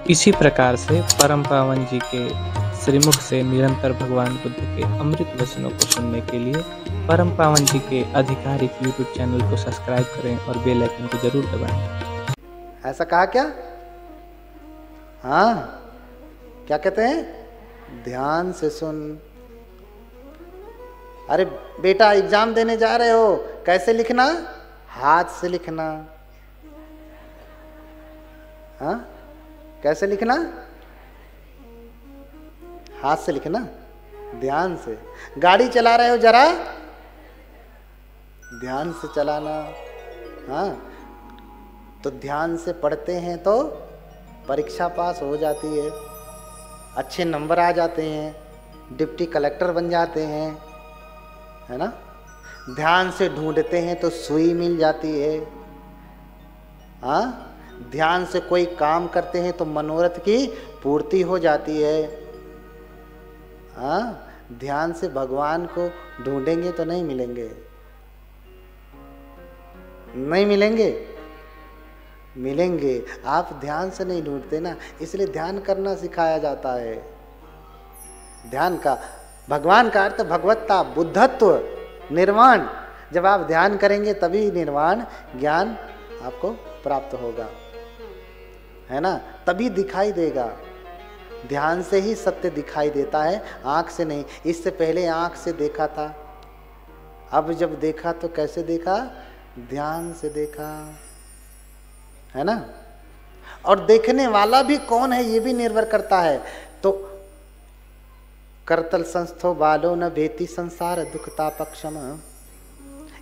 इसी प्रकार से परम पावन जी के श्रीमुख से निरंतर भगवान बुद्ध के अमृत वचनों को सुनने के लिए परम पावन जी के आधिकारिक यूट्यूब चैनल को सब्सक्राइब करें और बेल आइकन को जरूर दबाएं। ऐसा कहा क्या? हाँ, क्या कहते हैं? ध्यान से सुन। अरे बेटा, एग्जाम देने जा रहे हो, कैसे लिखना? हाथ से लिखना। हाँ, कैसे लिखना? हाथ से लिखना, ध्यान से। गाड़ी चला रहे हो, जरा ध्यान से चलाना। हाँ, तो ध्यान से पढ़ते हैं तो परीक्षा पास हो जाती है, अच्छे नंबर आ जाते हैं, डिप्टी कलेक्टर बन जाते हैं, है ना। ध्यान से ढूंढते हैं तो सुई मिल जाती है। हाँ, ध्यान से कोई काम करते हैं तो मनोरथ की पूर्ति हो जाती है। हाँ, ध्यान से भगवान को ढूंढेंगे तो नहीं मिलेंगे, नहीं मिलेंगे, मिलेंगे। आप ध्यान से नहीं ढूंढते ना, इसलिए ध्यान करना सिखाया जाता है। ध्यान का, भगवान का अर्थ भगवत्ता, बुद्धत्व, निर्वाण। जब आप ध्यान करेंगे तभी निर्वाण ज्ञान आपको प्राप्त होगा, है ना, तभी दिखाई देगा। ध्यान से ही सत्य दिखाई देता है, आंख से नहीं। इससे पहले आंख से देखा था, अब जब देखा तो कैसे देखा? ध्यान से देखा, है ना। और देखने वाला भी कौन है ये भी निर्भर करता है। तो करतल संस्थो बालो न भेति संसार दुखतापक्षम।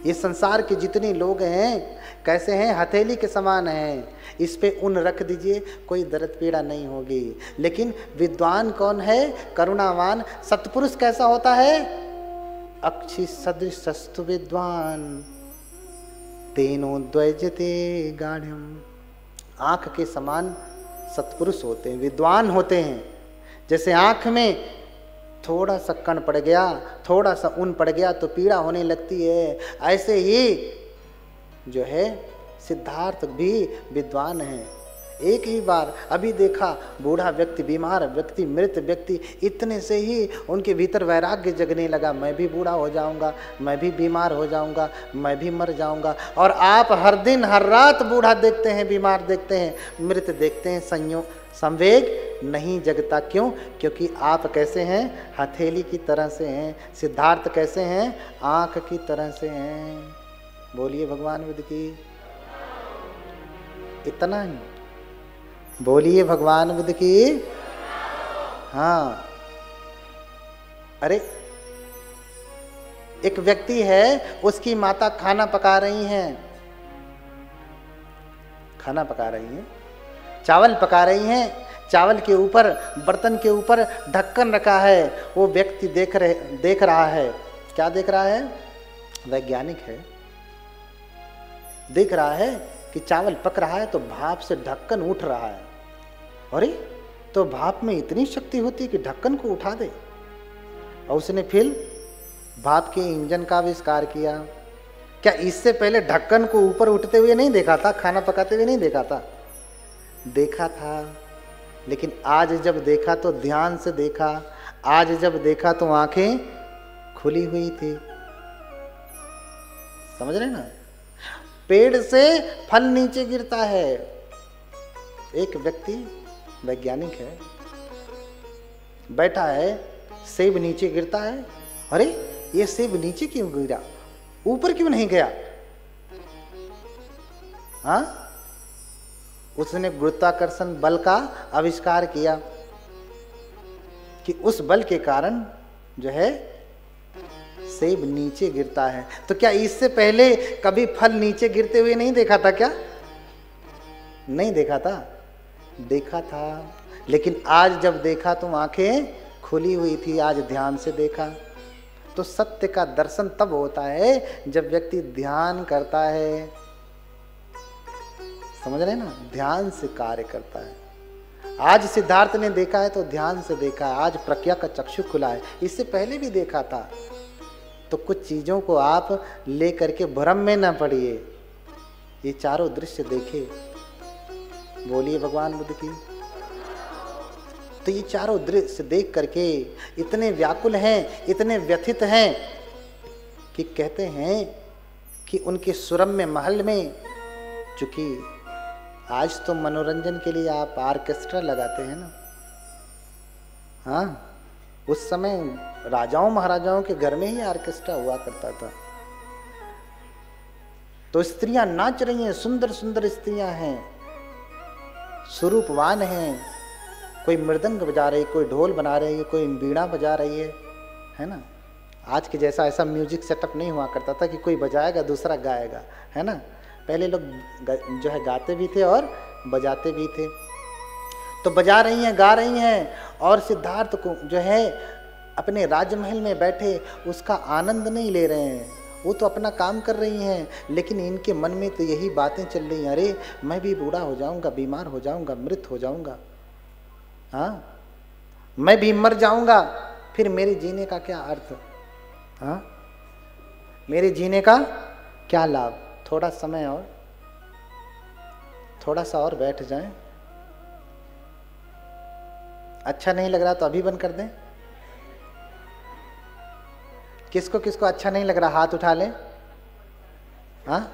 ये संसार के जितने लोग हैं कैसे हैं? हथेली के समान हैं। इस पे ऊन रख दीजिए, कोई दर्द पीड़ा नहीं होगी। लेकिन विद्वान कौन है? करुणावान। सत्पुरुष कैसा होता है? अक्षि सदृशस्तु विद्वान तेनो द्वैजते गाढ़्यम। आंख के समान सत्पुरुष होते हैं, विद्वान होते हैं। जैसे आंख में थोड़ा सा कण पड़ गया, थोड़ा सा ऊन पड़ गया तो पीड़ा होने लगती है, ऐसे ही जो है सिद्धार्थ भी विद्वान है। एक ही बार अभी देखा, बूढ़ा व्यक्ति, बीमार व्यक्ति, मृत व्यक्ति, इतने से ही उनके भीतर वैराग्य जगने लगा, मैं भी बूढ़ा हो जाऊंगा, मैं भी बीमार हो जाऊंगा, मैं भी मर जाऊंगा। और आप हर दिन हर रात बूढ़ा देखते हैं, बीमार देखते हैं, मृत देखते हैं, संवेग नहीं जगता। क्यों? क्योंकि आप कैसे हैं? हथेली की तरह से हैं। सिद्धार्थ कैसे हैं? आंख की तरह से हैं। बोलिए भगवान बुद्ध की। इतना ही बोलिए भगवान बुद्ध की। हाँ, अरे एक व्यक्ति है, उसकी माता खाना पका रही हैं, खाना पका रही हैं, चावल पका रही हैं। चावल के ऊपर, बर्तन के ऊपर ढक्कन रखा है। वो व्यक्ति देख रहा है। क्या देख रहा है? वैज्ञानिक है, देख रहा है कि चावल पक रहा है तो भाप से ढक्कन उठ रहा है। अरे, तो भाप में इतनी शक्ति होती है कि ढक्कन को उठा दे। और उसने फिर भाप के इंजन का आविष्कार किया। क्या इससे पहले ढक्कन को ऊपर उठते हुए नहीं देखा था? खाना पकाते हुए नहीं देखा था? देखा था, लेकिन आज जब देखा तो ध्यान से देखा। आज जब देखा तो आंखें खुली हुई थी। समझ रहे ना? पेड़ से फल नीचे गिरता है। एक व्यक्ति वैज्ञानिक है, बैठा है, सेब नीचे गिरता है। अरे, ये सेब नीचे क्यों गिरा, ऊपर क्यों नहीं गया? हाँ, उसने गुरुत्वाकर्षण बल का आविष्कार किया कि उस बल के कारण जो है सेब नीचे गिरता है। तो क्या इससे पहले कभी फल नीचे गिरते हुए नहीं देखा था? क्या नहीं देखा था? देखा था, लेकिन आज जब देखा तो आंखें खुली हुई थी। आज ध्यान से देखा। तो सत्य का दर्शन तब होता है जब व्यक्ति ध्यान करता है। समझ रहे ना? ध्यान से कार्य करता है। आज सिद्धार्थ ने देखा है तो ध्यान से देखा है। आज प्रज्ञा का चक्षु खुला है, इससे पहले भी देखा था। तो कुछ चीजों को आप ले करके भ्रम में न पड़िए, ये चारों दृश्य देखे। बोलिए भगवान बुद्ध की। तो ये चारों दृश्य देख करके इतने व्याकुल हैं, इतने व्यथित हैं कि कहते हैं कि उनके सुरम्य महल में, चूंकि आज तो मनोरंजन के लिए आप ऑर्केस्ट्रा लगाते हैं ना, हाँ, उस समय राजाओं महाराजाओं के घर में ही ऑर्केस्ट्रा हुआ करता था। तो स्त्रियां नाच रही हैं, सुंदर सुंदर स्त्रियां हैं, स्वरूपवान हैं, कोई मृदंग बजा रही, कोई ढोल बना रही है, कोई बीड़ा बजा रही है ना। आज के जैसा ऐसा म्यूजिक सेटअप नहीं हुआ करता था कि कोई बजाएगा दूसरा गाएगा, है ना। पहले लोग जो है गाते भी थे और बजाते भी थे। तो बजा रही हैं, गा रही हैं, और सिद्धार्थ को जो है अपने राजमहल में बैठे उसका आनंद नहीं ले रहे हैं, वो तो अपना काम कर रही हैं, लेकिन इनके मन में तो यही बातें चल रही हैं, अरे मैं भी बूढ़ा हो जाऊंगा, बीमार हो जाऊंगा, मृत हो जाऊंगा, हाँ, मैं भी मर जाऊंगा, फिर मेरे जीने का क्या अर्थ, हाँ, मेरे जीने का क्या लाभ। थोड़ा समय और, थोड़ा सा और बैठ जाएं। अच्छा नहीं लग रहा तो अभी बंद कर दें। किसको किसको अच्छा नहीं लग रहा हाथ उठा लें, हाँ।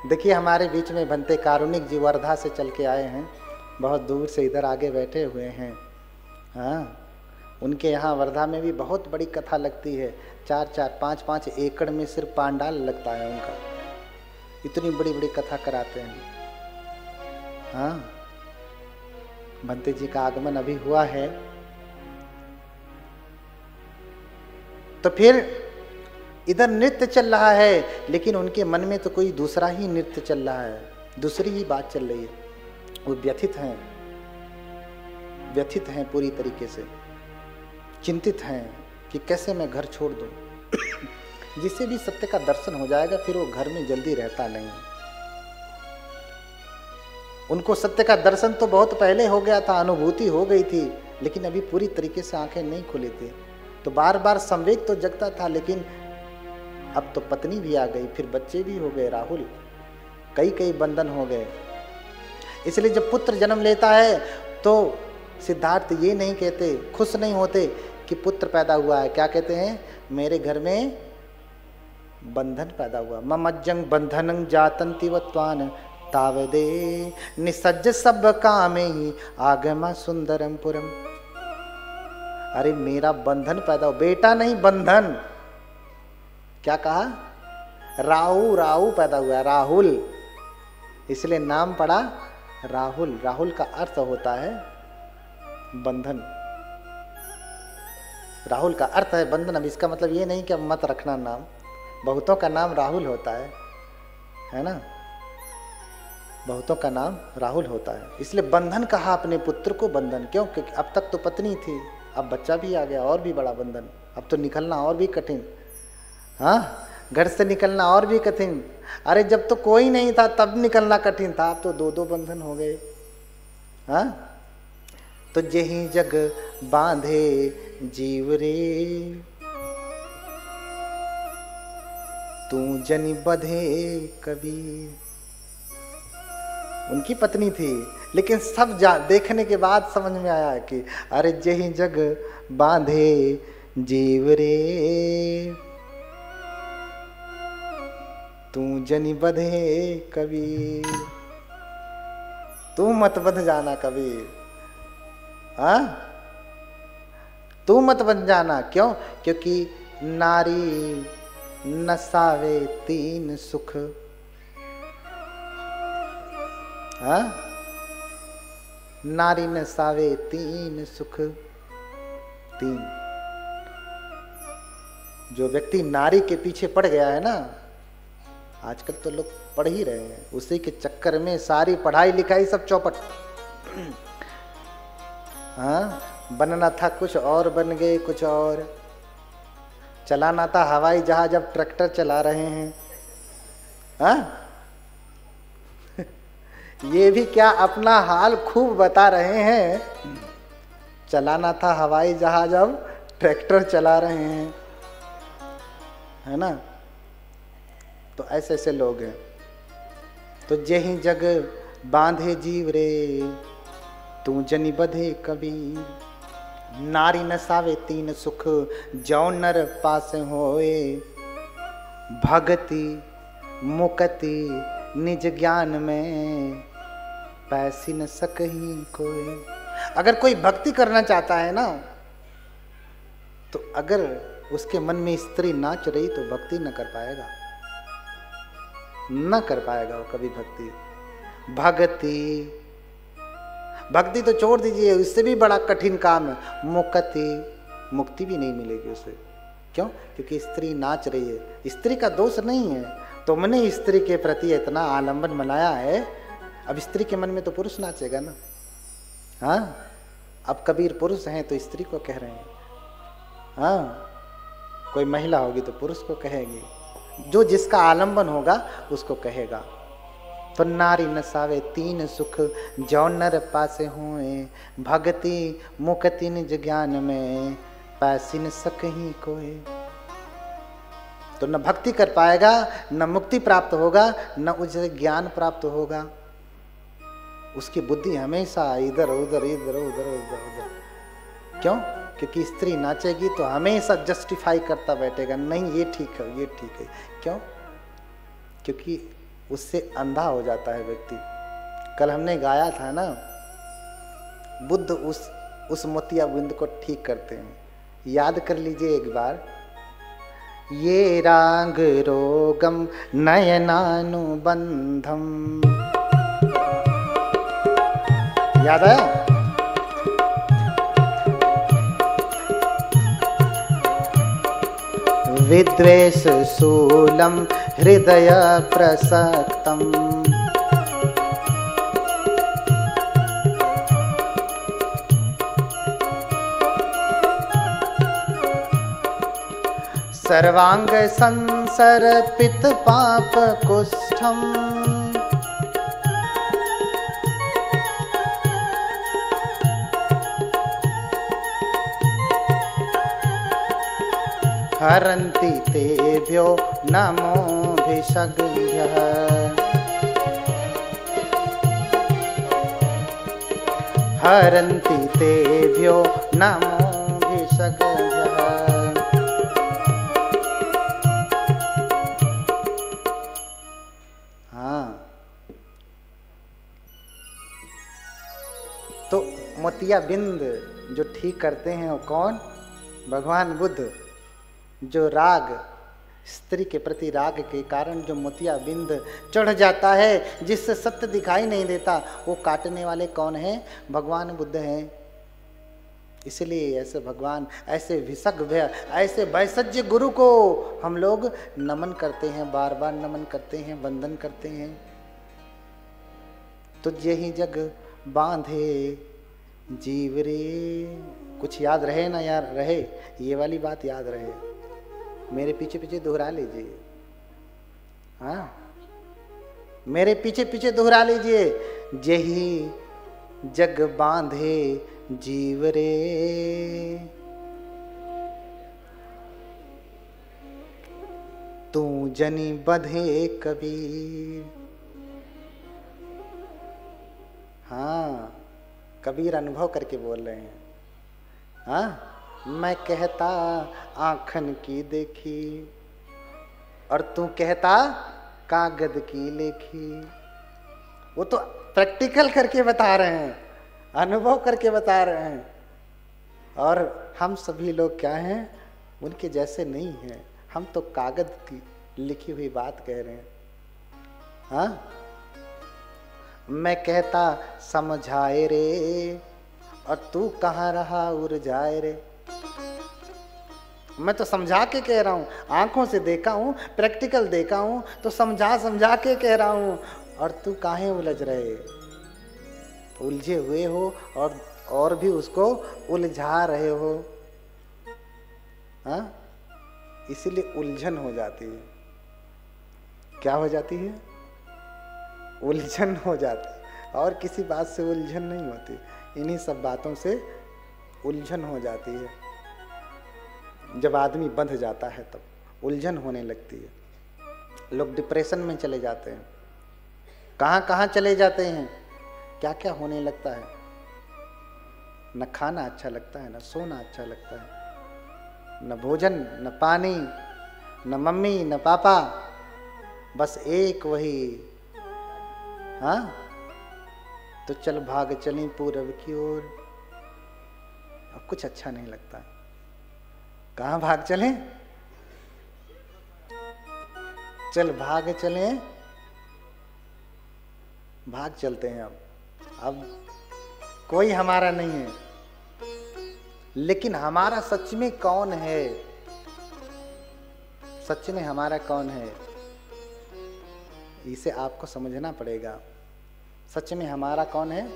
देखिए हमारे बीच में भंते कारुणिक जी वर्धा से चल के आए हैं, बहुत दूर से इधर आगे बैठे हुए हैं, हाँ। उनके यहाँ वर्धा में भी बहुत बड़ी कथा लगती है, 4-4, 5-5 एकड़ में सिर्फ पांडाल लगता है उनका, इतनी बड़ी बड़ी कथा कराते हैं, हाँ। भंते जी का आगमन अभी हुआ है। तो फिर इधर नृत्य चल रहा है, लेकिन उनके मन में तो कोई दूसरा ही नृत्य चल रहा है, दूसरी ही बात चल रही है। वो व्यथित हैं पूरी तरीके से, चिंतित हैं कि कैसे मैं घर छोड़ दूं। जिसे भी सत्य का दर्शन हो जाएगा फिर वो घर में जल्दी रहता नहीं। उनको सत्य का दर्शन तो बहुत पहले हो गया था, अनुभूति हो गई थी, लेकिन अभी पूरी तरीके से आंखें नहीं खुली थी। तो बार बार संवेग तो जगता था, लेकिन अब तो पत्नी भी आ गई, फिर बच्चे भी हो गए, राहुल, कई बंधन हो गए। इसलिए जब पुत्र जन्म लेता है तो सिद्धार्थ ये नहीं कहते, खुश नहीं होते कि पुत्र पैदा हुआ है, क्या कहते हैं, मेरे घर में बंधन पैदा हुआ। ममज्जंग बंधनं जातंति वत्वान तावदे निसज्ज सब कामे ही आगमा सुंदरम पुरम। अरे मेरा बंधन पैदा हो, बेटा नहीं बंधन। क्या कहा, राहु पैदा हुआ, राहुल, इसलिए नाम पड़ा राहुल। राहुल का अर्थ होता है बंधन, राहुल का अर्थ है बंधन। अब इसका मतलब ये नहीं कि अब मत रखना नाम, बहुतों का नाम राहुल होता है ना, बहुतों का नाम राहुल होता है। इसलिए बंधन कहा अपने पुत्र को बंधन, क्यों, क्योंकि अब तक तो पत्नी थी, अब बच्चा भी आ गया, और भी बड़ा बंधन। अब तो निकलना और भी कठिन, हाँ, घर से निकलना और भी कठिन। अरे जब तो कोई नहीं था तब निकलना कठिन था, अब तो 2-2 बंधन हो गए, हाँ। तो जेहि जग बांधे जीव रे, तू जनि बधे कबीर। उनकी पत्नी थी, लेकिन सब देखने के बाद समझ में आया कि अरे जेहि जग बांधे जीव रे, तू जनि बधे कबीर। तू मत बंध जाना कबीर, हाँ, तू मत बन जाना। क्यों, क्योंकि नारी नसावे 3 सुख, हाँ, नारी नसावे 3 सुख। 3, जो व्यक्ति नारी के पीछे पड़ गया है ना, आजकल तो लोग पढ़ ही रहे हैं, उसी के चक्कर में सारी पढ़ाई लिखाई सब चौपट। हाँ, बनना था कुछ और बन गए कुछ और, चलाना था हवाई जहाज अब ट्रैक्टर चला रहे हैं, हाँ। ये भी क्या अपना हाल खूब बता रहे हैं, चलाना था हवाई जहाज अब ट्रैक्टर चला रहे हैं, है ना। तो ऐसे ऐसे लोग हैं। तो जेहि जग बांधे जीव रे तू जनि बधे कबीर। नारी नसावे तीन सुख जौ नर पास होए। भगति मुक्ति निज ज्ञान में पैसी न सकही कोई। अगर कोई भक्ति करना चाहता है ना, तो अगर उसके मन में स्त्री नाच रही तो भक्ति न कर पाएगा, न कर पाएगा वो कभी भक्ति। भक्ति तो छोड़ दीजिए, उससे भी बड़ा कठिन काम है मुक्ति भी नहीं मिलेगी उसे। क्यों? क्योंकि स्त्री नाच रही है। स्त्री का दोष नहीं है, तुमने स्त्री के प्रति इतना आलंबन बनाया है, अब स्त्री के मन में तो पुरुष नाचेगा ना। हाँ, अब कबीर पुरुष हैं तो स्त्री को कह रहे हैं। हाँ, कोई महिला होगी तो पुरुष को कहेगी, जो जिसका आलंबन होगा उसको कहेगा। तो नारी नसावे तीन सुख जौ नर पासे हुए। भक्ति मुक्ति निज ज्ञान में पैसी न सकही कोई। तो न भक्ति कर पाएगा, न मुक्ति प्राप्त होगा, न उसे ज्ञान प्राप्त होगा। उसकी बुद्धि हमेशा इधर उधर इधर उधर उधर उधर। क्यों? क्योंकि स्त्री नाचेगी तो हमेशा जस्टिफाई करता बैठेगा, नहीं ये ठीक है, ये ठीक है। क्यों? क्योंकि उससे अंधा हो जाता है व्यक्ति। कल हमने गाया था ना, बुद्ध उस मोतिया बिंद को ठीक करते हैं। याद कर लीजिए एक बार। ये राग रोगम नयनानुबंधम, याद आया? विद्वेष शूलम हृदय प्रसक्तम। सर्वांग संसर्पित पाप कुष्ठम। हरन्ति तेभ्यो नमोऽभिषग्भ्यः। हरन्ति तेभ्यो नमोऽभिषग्भ्यः। हाँ, तो मोतिया बिंद जो ठीक करते हैं वो कौन? भगवान बुद्ध। जो राग, स्त्री के प्रति राग के कारण जो मोतिया बिंद चढ़ जाता है, जिससे सत्य दिखाई नहीं देता, वो काटने वाले कौन हैं? भगवान बुद्ध हैं। इसलिए ऐसे भगवान, ऐसे विशग्भ्य, ऐसे वैसज्य गुरु को हम लोग नमन करते हैं, बार बार नमन करते हैं, वंदन करते हैं। तुझे ही जग बांधे जीव रे। कुछ याद रहे ना यार, रहे, ये वाली बात याद रहे, मेरे पीछे पीछे दोहरा लीजिए। हाँ, मेरे पीछे पीछे दोहरा लीजिए। जेहि जग बांधे जीव रे, तू जनि बधे कबीर। हाँ, कबीर अनुभव करके बोल रहे हैं। हाँ, मैं कहता आँखन की देखी और तू कहता कागज की लेखी। वो तो प्रैक्टिकल करके बता रहे हैं, अनुभव करके बता रहे हैं। और हम सभी लोग क्या हैं? उनके जैसे नहीं हैं। हम तो कागज की लिखी हुई बात कह रहे हैं। हाँ, मैं कहता समझाए रे और तू कहाँ रहा उड़ जाए रे। मैं तो समझा के कह रहा हूँ, आंखों से देखा हूँ, प्रैक्टिकल देखा हूँ, तो समझा के कह रहा हूँ। और तू काहे उलझ रहे? उलझे हुए हो और भी उसको उलझा रहे हो। हाँ, इसीलिए उलझन हो जाती है। क्या हो जाती है? उलझन हो जाती है। और किसी बात से उलझन नहीं होती, इन्हीं सब बातों से उलझन हो जाती है। जब आदमी बंध जाता है तब उलझन होने लगती है। लोग डिप्रेशन में चले जाते हैं। कहाँ कहाँ चले जाते हैं, क्या क्या होने लगता है। न खाना अच्छा लगता है, न सोना अच्छा लगता है, न भोजन, न पानी, न मम्मी, न पापा, बस एक वही। हाँ, तो चल भाग चली पूरब की ओर। अब कुछ अच्छा नहीं लगता। कहाँ भाग चले? चल भाग चले, भाग चलते हैं। अब कोई हमारा नहीं है, लेकिन हमारा सच में कौन है? सच में हमारा कौन है, इसे आपको समझना पड़ेगा। सच में हमारा कौन है?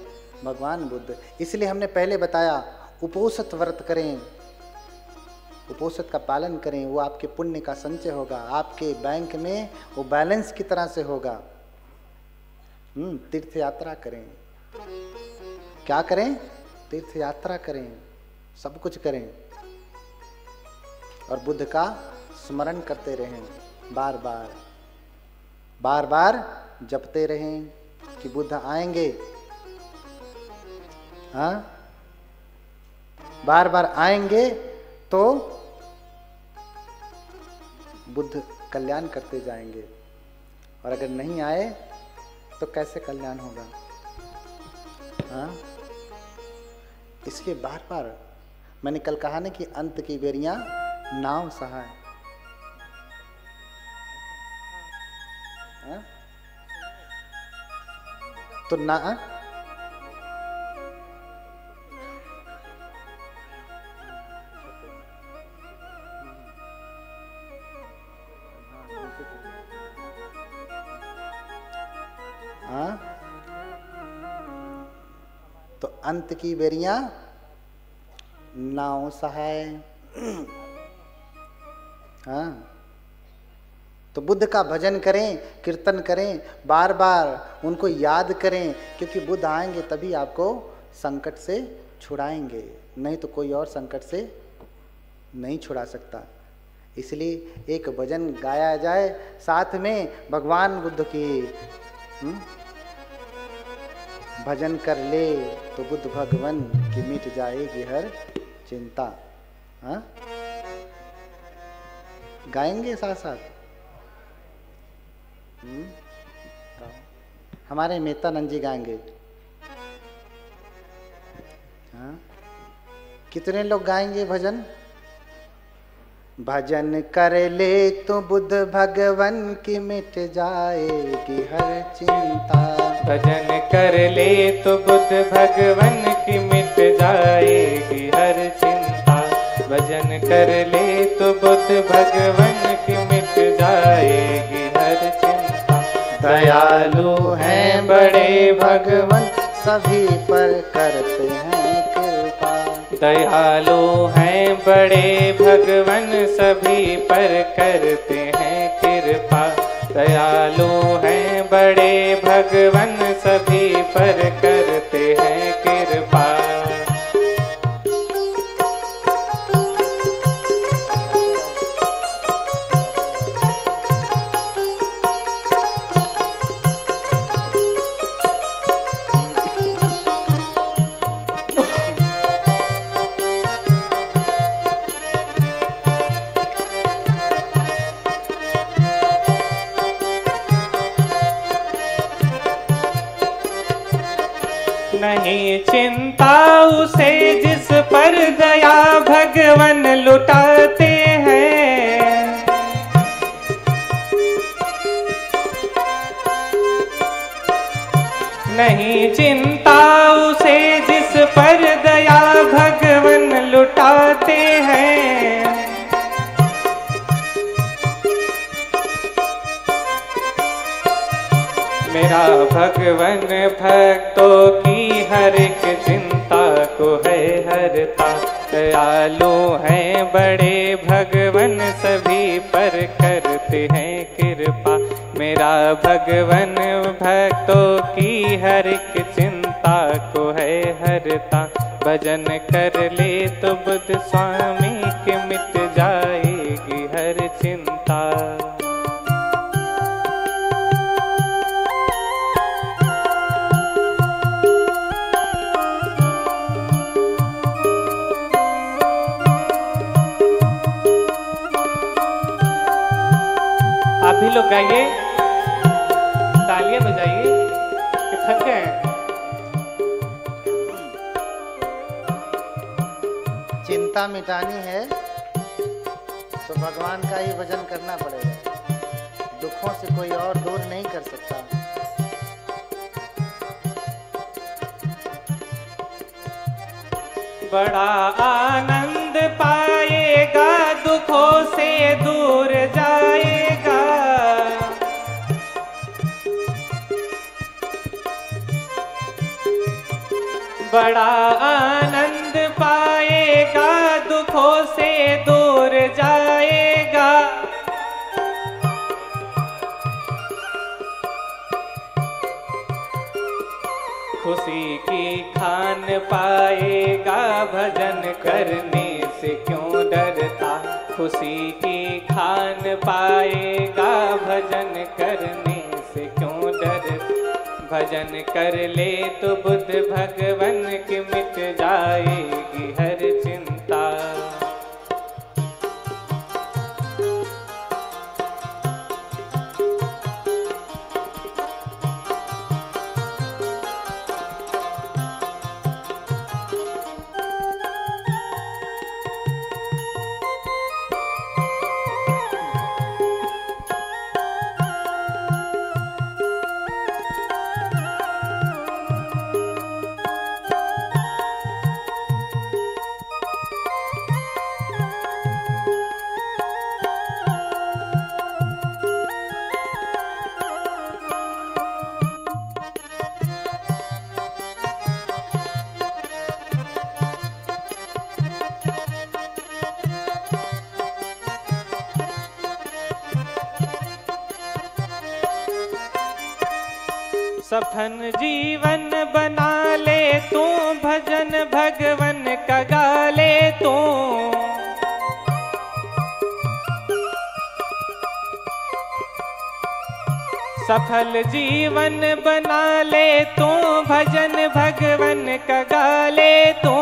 भगवान बुद्ध। इसलिए हमने पहले बताया, उपोषित व्रत करें, उपोषित का पालन करें, वो आपके पुण्य का संचय होगा, आपके बैंक में वो बैलेंस की तरह से होगा। तीर्थ यात्रा करें। क्या करें? तीर्थ यात्रा करें, सब कुछ करें, और बुद्ध का स्मरण करते रहें, बार बार बार बार जपते रहें कि बुद्ध आएंगे। हाँ, बार बार आएंगे तो बुद्ध कल्याण करते जाएंगे, और अगर नहीं आए तो कैसे कल्याण होगा? हाँ, इसलिए बार बार मैंने कल कहा ना कि अंत की बेरियां नाव सहाय। हाँ? तो ना तो अंत की बेरियां नाव सहाय। हाँ, तो बुद्ध का भजन करें, कीर्तन करें, बार बार उनको याद करें, क्योंकि बुद्ध आएंगे तभी आपको संकट से छुड़ाएंगे, नहीं तो कोई और संकट से नहीं छुड़ा सकता। इसलिए एक भजन गाया जाए, साथ में भगवान बुद्ध की भजन कर ले तो बुद्ध भगवान की मिट जाएगी हर चिंता। हाँ, गाएंगे साथ साथ। हमारे मेहतानंद जी गाएंगे। हाँ, कितने लोग गाएंगे भजन? भजन कर ले तो बुद्ध भगवान की मिट जाएगी हर चिंता। भजन कर ले तो बुद्ध भगवान की मिट जाएगी हर चिंता। भजन कर ले तो बुद्ध भगवान की मिट जाएगी हर चिंता। दयालु हैं बड़े भगवान सभी पर करते हैं कृपा। दयालु हैं बड़े भगवान सभी पर करते हैं कृपा। दयालु हैं बड़े भगवान सभी पर करते हैं कृपा। नहीं चिंता उसे जिस पर दया भगवान लुटाते हैं। नहीं चिंता उसे जिस पर दया भगवान लुटाते हैं। मेरा भगवान भक्तों की हर एक चिंता को है हरता। दयालु हैं बड़े भगवान सभी पर करते हैं कृपा। मेरा भगवान भक्तों की हर एक चिंता को है हरता। भजन कर ले तो बुद्ध स्वामी की मिट जाएगी हर चिंता। गाइए, तालियां बजाइए कि थक गए हैं। चिंता मिटानी है तो भगवान का ही भजन करना पड़ेगा, दुखों से कोई और दूर नहीं कर सकता। बड़ा आनंद पाएगा, दुखों से दूर जाएगा। बड़ा आनंद पाएगा, दुखों से दूर जाएगा। खुशी की खान पाएगा, भजन करने से क्यों डरता। खुशी की खान पाएगा, भजन करने से क्यों डरता। भजन कर ले तो बुद्ध भगवन की मिट जाएगी हर चिंता। सफल जीवन बना ले तू, भजन भगवन का गा ले तू। सफल जीवन बना ले तू, भजन भगवन का गा ले तू।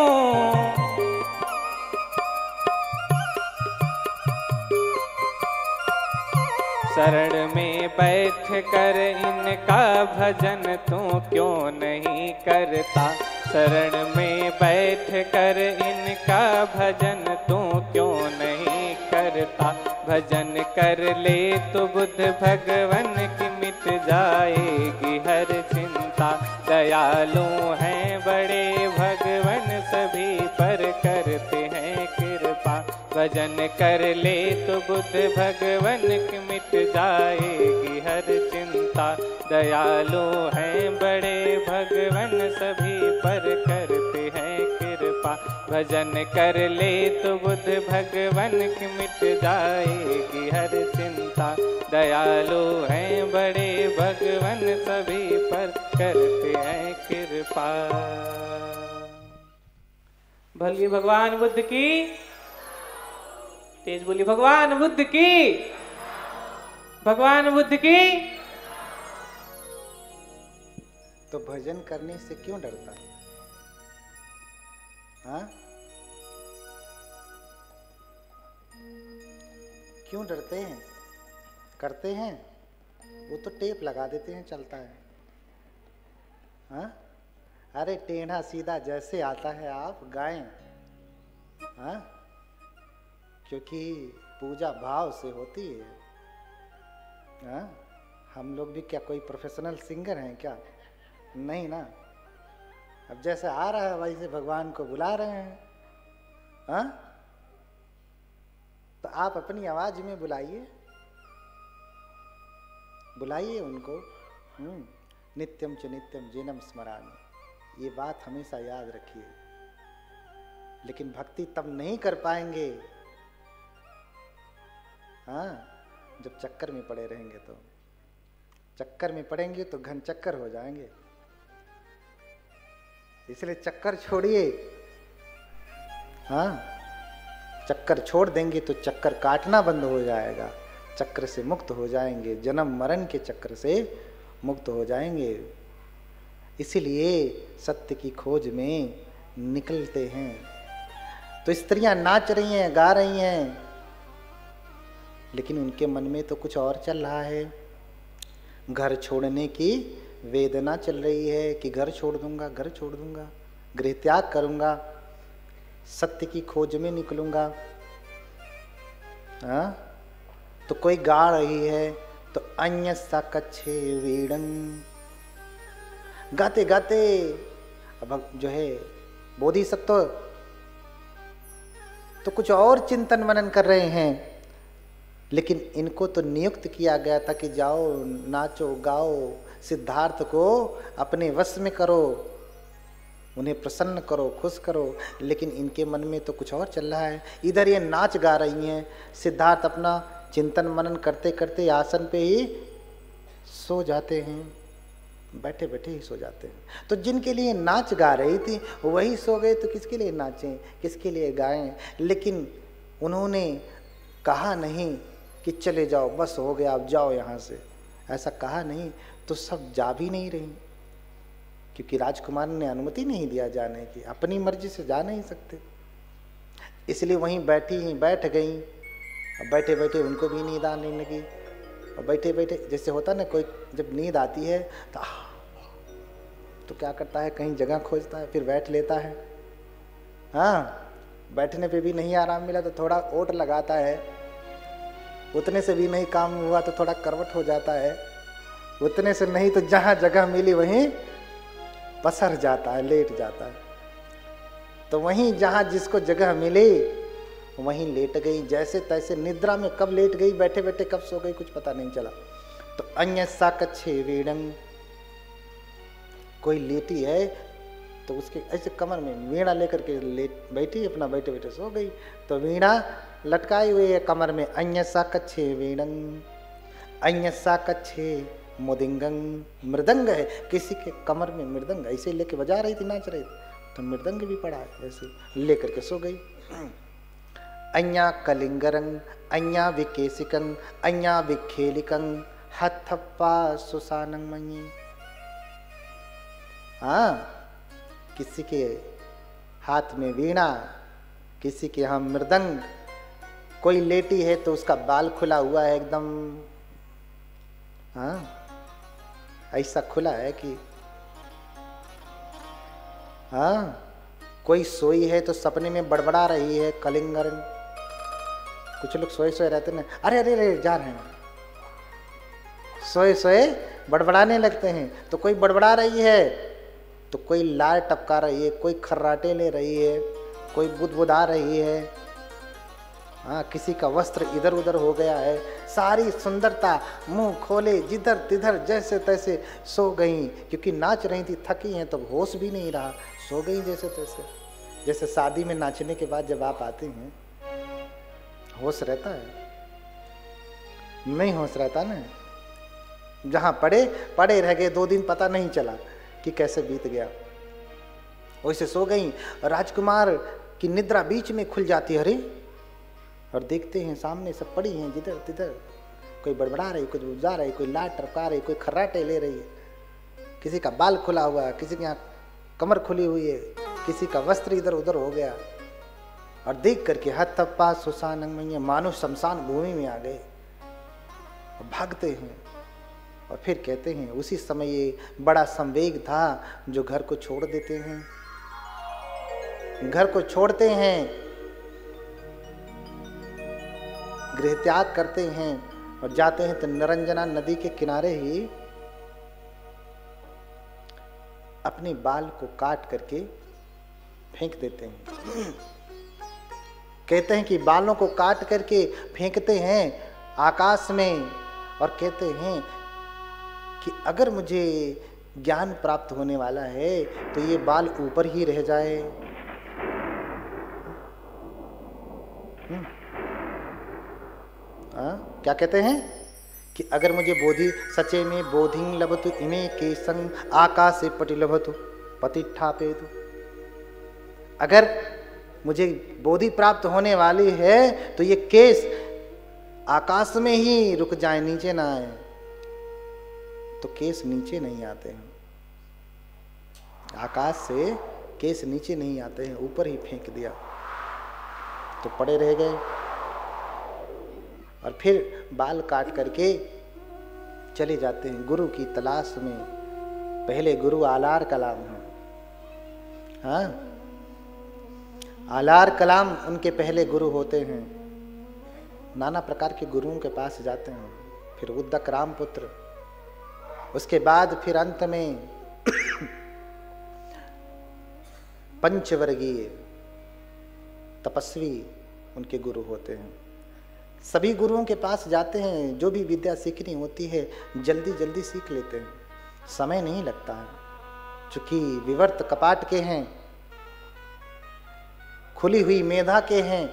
शरण में बैठ कर इनका भजन तू क्यों नहीं करता। शरण में बैठ कर इनका भजन तू क्यों नहीं करता। भजन कर ले तो बुद्ध भगवन की मिट जाएगी हर चिंता। दयालु हैं बड़े भगवन, सभी पर करते हैं कृपा। भजन कर ले तो बुद्ध भगवन की मिट जाएगी हर चिंता। दयालु हैं बड़े भगवन, सभी पर करते हैं कृपा। भजन कर ले तो बुद्ध भगवन की मिट जाएगी हर चिंता। दयालु हैं बड़े भगवन, सभी पर करते हैं कृपा। भली भगवान बुद्ध की, तेज बोली भगवान बुद्ध की, भगवान बुद्ध की। तो भजन करने से क्यों डरता? हाँ, क्यों डरते हैं? करते हैं, वो तो टेप लगा देते हैं, चलता है। हाँ, अरे टेढ़ा सीधा जैसे आता है आप गाएं। हाँ, क्योंकि पूजा भाव से होती है। हाँ, हम लोग भी क्या कोई प्रोफेशनल सिंगर हैं क्या? नहीं ना। अब जैसे आ रहा है वैसे भगवान को बुला रहे हैं। हाँ, तो आप अपनी आवाज में बुलाइए, बुलाइए उनको। नित्यम च नित्यम जिनम स्मरामि, ये बात हमेशा याद रखिए। लेकिन भक्ति तब नहीं कर पाएंगे, हाँ, जब चक्कर में पड़े रहेंगे। तो चक्कर में पड़ेंगे तो घन चक्कर हो जाएंगे। इसलिए चक्कर छोड़िए। हाँ, चक्कर छोड़ देंगे तो चक्कर काटना बंद हो जाएगा, चक्र से मुक्त हो जाएंगे, जन्म मरण के चक्र से मुक्त हो जाएंगे। इसीलिए सत्य की खोज में निकलते हैं। तो स्त्रियां नाच रही हैं, गा रही हैं, लेकिन उनके मन में तो कुछ और चल रहा है। घर छोड़ने की वेदना चल रही है कि घर छोड़ दूंगा, घर छोड़ दूंगा, गृह त्याग करूंगा, सत्य की खोज में निकलूंगा। हाँ, तो कोई गा रही है तो अन्य सा कच्छे वीणं, गाते गाते अब जो है बोधिसत्व तो कुछ और चिंतन मनन कर रहे हैं, लेकिन इनको तो नियुक्त किया गया था कि जाओ नाचो गाओ, सिद्धार्थ को अपने वश में करो, उन्हें प्रसन्न करो, खुश करो। लेकिन इनके मन में तो कुछ और चल रहा है। इधर ये नाच गा रही हैं, सिद्धार्थ अपना चिंतन मनन करते करते आसन पे ही सो जाते हैं, बैठे बैठे ही सो जाते हैं। तो जिनके लिए नाच गा रही थी वही सो गए, तो किसके लिए नाचें, किसके लिए गाएं? लेकिन उन्होंने कहा नहीं कि चले जाओ, बस हो गया, आप जाओ यहाँ से, ऐसा कहा नहीं। तो सब जा भी नहीं रही, क्योंकि राजकुमार ने अनुमति नहीं दिया जाने की, अपनी मर्जी से जा नहीं सकते, इसलिए वहीं बैठ गई। बैठे बैठे उनको भी नींद आने लगी, और बैठे बैठे जैसे होता ना, कोई जब नींद आती है तो क्या करता है, कहीं जगह खोजता है, फिर बैठ लेता है। हाँ, बैठने पे भी नहीं आराम मिला तो थोड़ा ओट लगाता है, उतने से भी नहीं काम हुआ तो थोड़ा करवट हो जाता है, उतने से नहीं तो जहाँ जगह मिली वहीं पसर जाता है, लेट जाता है। तो वहीं जहाँ जिसको जगह मिली वहीं लेट गई, जैसे तैसे निद्रा में कब लेट गई, बैठे बैठे कब सो गई, कुछ पता नहीं चला। तो अन्य सा कच्छे वीणं, कोई लेटी है तो उसके ऐसे कमर में वीणा लेकर के लेट बैठी, अपना बैठे बैठे सो गई। तो वीणा लटकाई हुई है कमर में, अन्य सा कच्छे वीणं, अन्य सा कच्छे मुदिंगं, मृदंग है, किसी के कमर में मृदंग ऐसे लेके बजा रही थी, नाच रही थी, तो मृदंग भी पड़ा है, ऐसे लेकर के सो गई। अन्या कलिंगरं, अन्या विकेसिकं, अन्या विखेलिकं, हथप्पा सुसानं मणि। हाँ, किसी के हाथ में वीणा, किसी के यहाँ मृदंग, कोई लेटी है तो उसका बाल खुला हुआ है एकदम, हाँ ऐसा खुला है कि, हाँ कोई सोई है तो सपने में बड़बड़ा रही है, कलिंगरन। कुछ लोग सोए सोए रहते ना, अरे अरे अरे जा रहे हैं, सोए सोए बड़बड़ाने लगते हैं। तो कोई बड़बड़ा रही है तो कोई लार टपका रही है, कोई खर्राटे ले रही है, कोई बुदबुदा रही है। हाँ, किसी का वस्त्र इधर उधर हो गया है, सारी सुंदरता मुंह खोले जिधर तिधर जैसे तैसे सो गई, क्योंकि नाच रही थी, थकी हैं तो होश भी नहीं रहा, सो गई जैसे तैसे। जैसे शादी में नाचने के बाद जब आप आते हैं होश रहता है? नहीं होश रहता ना, जहाँ पड़े रह गए 2 दिन, पता नहीं चला कि कैसे बीत गया। वैसे सो गई। राजकुमार की निद्रा बीच में खुल जाती है, अरे, और देखते हैं सामने सब पड़ी हैं जिधर तिधर, कोई बड़बड़ा रही, कोई बुझा रही, कोई लाट टपका रही, कोई खर्राटे ले रही है, किसी का बाल खुला हुआ है, किसी के यहाँ कमर खुली हुई है, किसी का वस्त्र इधर उधर हो गया। और देख करके हथप्पा सुसानं मणि, मानो शमशान भूमि में आ गए, और भागते हैं। और फिर कहते हैं उसी समय ये बड़ा संवेग था जो घर को छोड़ देते हैं, घर को छोड़ते हैं, गृह त्याग करते हैं और जाते हैं तो निरंजना नदी के किनारे ही अपने बाल को काट करके फेंक देते हैं। कहते हैं कि बालों को काट करके फेंकते हैं आकाश में, और कहते हैं कि अगर मुझे ज्ञान प्राप्त होने वाला है तो ये बाल ऊपर ही रह जाए। क्या कहते हैं कि अगर मुझे बोधि सचे में बोधिं लभतु इमे केशं आकाशे पटि लभतु पतिष्ठापेतु। अगर मुझे बोधि प्राप्त होने वाली है तो ये केश आकाश में ही रुक जाए, नीचे ना आए। तो केश नीचे नहीं आते हैं, आकाश से केश नीचे नहीं आते हैं, ऊपर ही फेंक दिया तो पड़े रह गए। और फिर बाल काट करके चले जाते हैं गुरु की तलाश में। पहले गुरु आलार कलाम है, हाँ, आलार कलाम उनके पहले गुरु होते हैं। नाना प्रकार के गुरुओं के पास जाते हैं, फिर उद्दक रामपुत्र, उसके बाद फिर अंत में पंचवर्गीय तपस्वी उनके गुरु होते हैं। सभी गुरुओं के पास जाते हैं, जो भी विद्या सीखनी होती है जल्दी जल्दी सीख लेते हैं, समय नहीं लगता है। चूंकि विवर्त कपाट के हैं, खुली हुई मेधा के हैं,